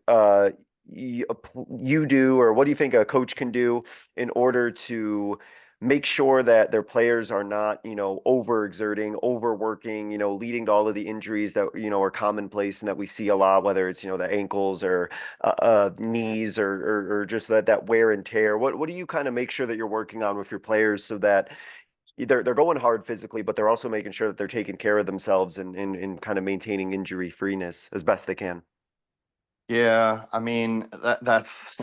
you do, or what do you think a coach can do in order to make sure that their players are not, overexerting, overworking, leading to all of the injuries that, are commonplace and that we see a lot, whether it's, the ankles or knees or just that wear and tear. What do you kind of make sure that you're working on with your players so that they're going hard physically, but they're also making sure that they're taking care of themselves and kind of maintaining injury freeness as best they can? Yeah, I mean that's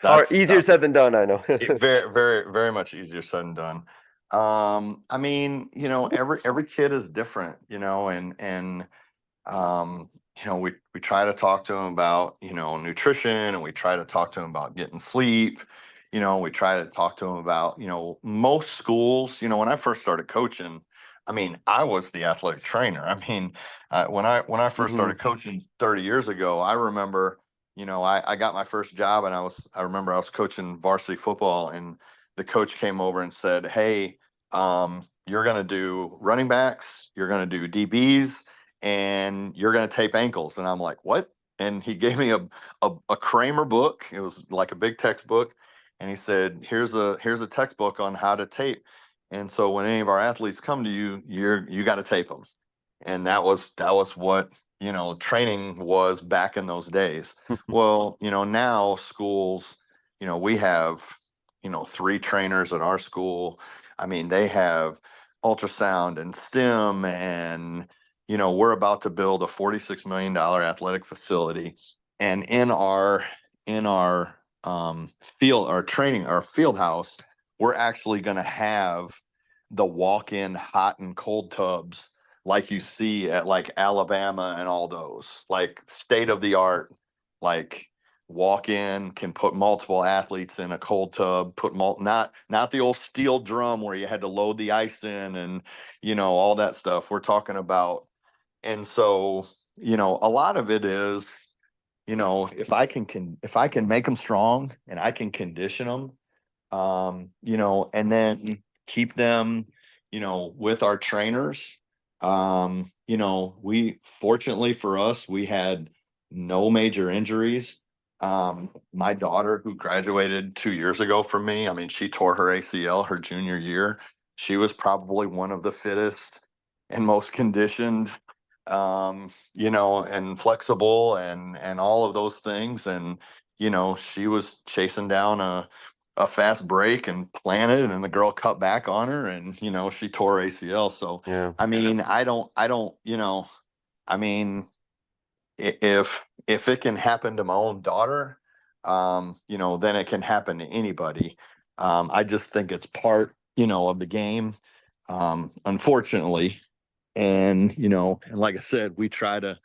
Or that's easier said than done, I know. very, very, very much easier said than done. I mean, every kid is different, and we try to talk to them about, nutrition, and we try to talk to them about getting sleep. We try to talk to them about, most schools, when I first started coaching, I mean, I was the athletic trainer. I mean, when I first Mhm. started coaching 30 years ago, I remember, I got my first job, and I remember I was coaching varsity football, and the coach came over and said, "Hey, you're going to do running backs, you're going to do DBs, and you're going to tape ankles." And I'm like, "What?" And he gave me a Kramer book. It was like a big textbook. And he said, here's a textbook on how to tape. And so when any of our athletes come to you, you got to tape them. And that was what, training was back in those days. Well, now schools, we have, three trainers at our school. I mean, they have ultrasound and STEM, and we're about to build a $46 million athletic facility. And in our field, our field house, we're actually going to have the walk-in hot and cold tubs like you see at like Alabama and all those, like state of the art, like walk in, can put multiple athletes in a cold tub, not the old steel drum where you had to load the ice in, and all that stuff we're talking about. And so, a lot of it is, if I can make them strong and I can condition them, and then keep them, with our trainers. We fortunately for us, we had no major injuries. My daughter, who graduated 2 years ago from me, I mean, she tore her ACL her junior year. She was probably one of the fittest and most conditioned, and flexible, and all of those things. And, she was chasing down a fast break and planted, and the girl cut back on her, and, she tore ACL. So, Yeah. I mean, I don't, I mean, if it can happen to my own daughter, then it can happen to anybody. I just think it's part, of the game, unfortunately. And like I said, we try to,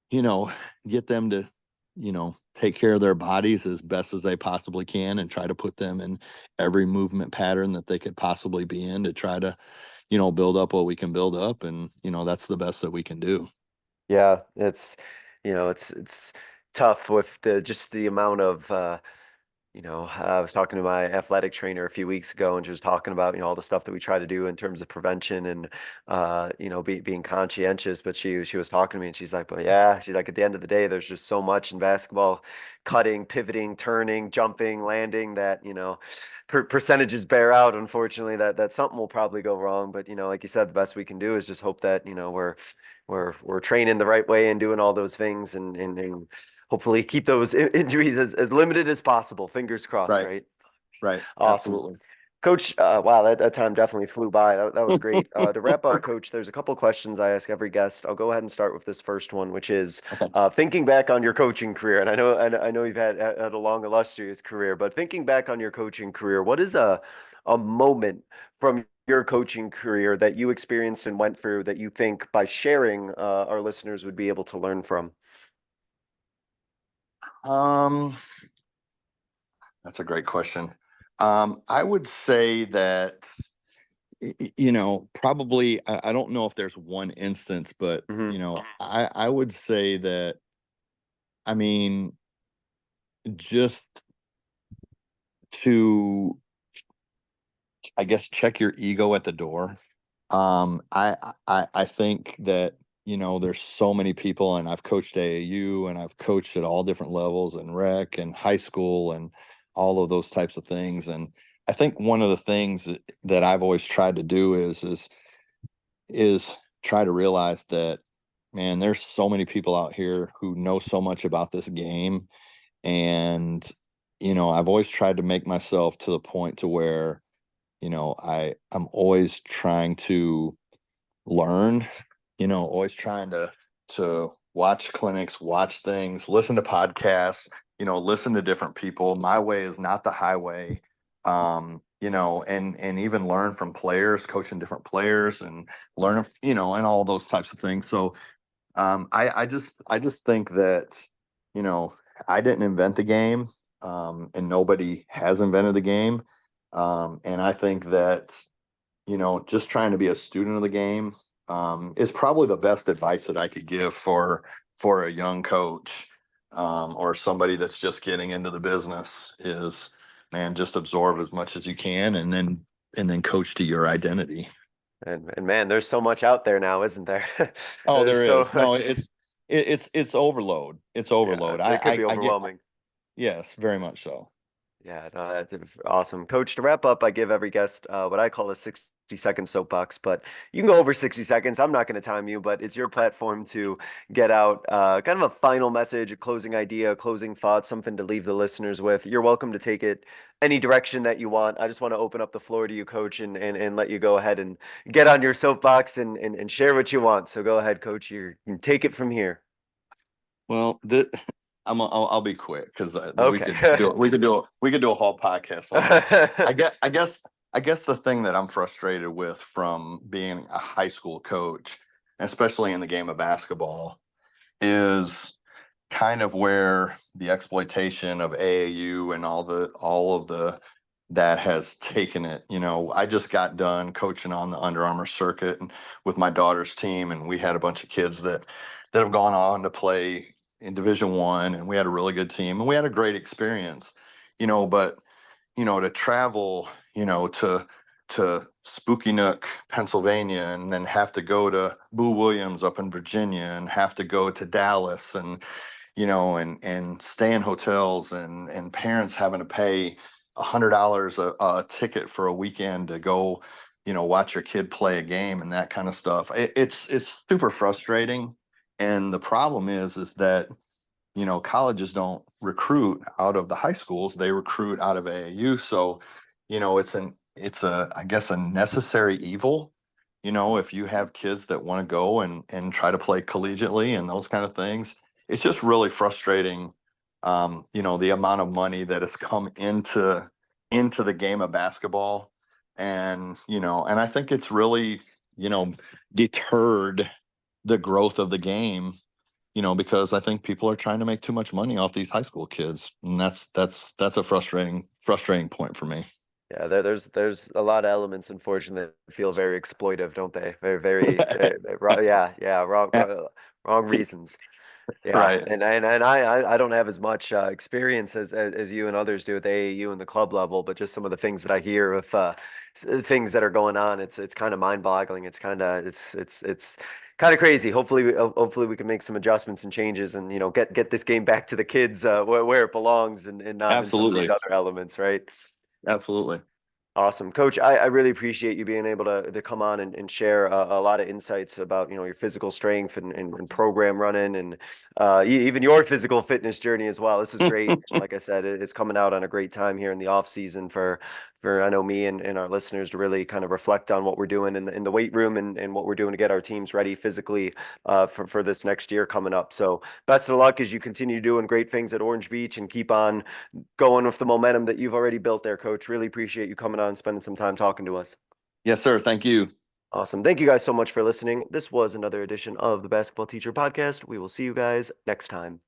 you know, get them to, take care of their bodies as best as they possibly can, and try to put them in every movement pattern that they could possibly be in, to try to, build up what we can build up. And, that's the best that we can do. Yeah, it's tough with the amount of I was talking to my athletic trainer a few weeks ago, and she was talking about, all the stuff that we try to do in terms of prevention and, being conscientious. But she was talking to me, and she's like, "But yeah," she's like, "at the end of the day, there's just so much in basketball, cutting, pivoting, turning, jumping, landing, that, percentages bear out, unfortunately, that something will probably go wrong. But, like you said, the best we can do is just hope that, we're training the right way and doing all those things, and hopefully keep those injuries as limited as possible. Fingers crossed, Right. right? Right. Awesome. Absolutely. Coach, wow, that time definitely flew by. That was great. To wrap up, Coach, there's a couple questions I ask every guest. I'll go ahead and start with this first one, which is Okay. thinking back on your coaching career. And I know you've had a long, illustrious career, but thinking back on your coaching career, what is a moment from your coaching career that you experienced and went through that you think by sharing our listeners would be able to learn from? Um, that's a great question. I would say that, probably, I don't know if there's one instance, but, Hmm. I would say that, I mean, just to, I guess, check your ego at the door. I think that, there's so many people, and I've coached AAU and I've coached at all different levels and rec and high school and all of those types of things. And I think one of the things that I've always tried to do is try to realize that, man, there's so many people out here who know so much about this game. And, I've always tried to make myself to the point to where, I'm always trying to learn, always trying to watch clinics, watch things, listen to podcasts, listen to different people. My way is not the highway. And even learn from players, coaching different players and learn, and all those types of things. So I just think that, I didn't invent the game, and nobody has invented the game. And I think that, just trying to be a student of the game is probably the best advice that I could give for a young coach or somebody that's just getting into the business is, man, just absorb as much as you can and then coach to your identity. And man, there's so much out there now, isn't there? Oh, there so is. No, it's overload. It's overload. Yeah, it could be overwhelming. Yes, very much so. Yeah, no, that's awesome. Coach, to wrap up, I give every guest what I call a 60-second soapbox, but you can go over 60 seconds. I'm not going to time you, but it's your platform to get out kind of a final message, a closing idea, a closing thought, something to leave the listeners with. You're welcome to take it any direction that you want. I just want to open up the floor to you, Coach, and let you go ahead and get on your soapbox and share what you want. So go ahead, Coach. You can take it from here. Well, I'll be quick because Okay. we could do a whole podcast on this. I guess the thing that I'm frustrated with from being a high school coach, especially in the game of basketball, is kind of where the exploitation of AAU and all of the that has taken it. I just got done coaching on the Under Armour circuit and with my daughter's team, and we had a bunch of kids that have gone on to play in Division I, and we had a really good team and we had a great experience, but, to travel, to Spooky Nook, Pennsylvania, and then have to go to Boo Williams up in Virginia and have to go to Dallas and, and stay in hotels and parents having to pay $100 a ticket for a weekend to go, watch your kid play a game and that kind of stuff. It's super frustrating. And the problem is that, colleges don't recruit out of the high schools, they recruit out of AAU. So, it's I guess a necessary evil, if you have kids that want to go and try to play collegiately and those kind of things. It's just really frustrating, the amount of money that has come into the game of basketball. And, and I think it's really, deterred the growth of the game, because I think people are trying to make too much money off these high school kids. And that's a frustrating point for me. Yeah, there's a lot of elements, unfortunately, that feel very exploitive, don't they? Very, wrong reasons. Yeah, Right. and I don't have as much experience as you and others do at the AAU and the club level, but just some of the things that I hear of things that are going on, it's kind of mind-boggling. It's kind of crazy. Hopefully we can make some adjustments and changes, and get this game back to the kids where it belongs, and not Absolutely. in some of these other elements, right? Absolutely. Awesome. Coach, I really appreciate you being able to come on and share a lot of insights about, your physical strength and program running and even your physical fitness journey as well. This is great. Like I said, it is coming out on a great time here in the off season for I know me and our listeners to really kind of reflect on what we're doing in the weight room and what we're doing to get our teams ready physically for this next year coming up. So best of luck as you continue doing great things at Orange Beach and keep on going with the momentum that you've already built there, Coach. Really appreciate you coming on and spending some time talking to us. Yes, sir. Thank you. Awesome. Thank you guys so much for listening. This was another edition of the Basketball Teacher Podcast. We will see you guys next time.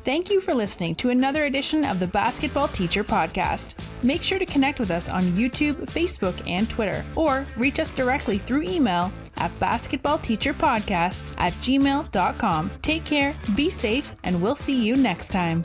Thank you for listening to another edition of the Basketball Teacher Podcast. Make sure to connect with us on YouTube, Facebook, and Twitter, or reach us directly through email at basketballteacherpodcast@gmail.com. Take care, be safe, and we'll see you next time.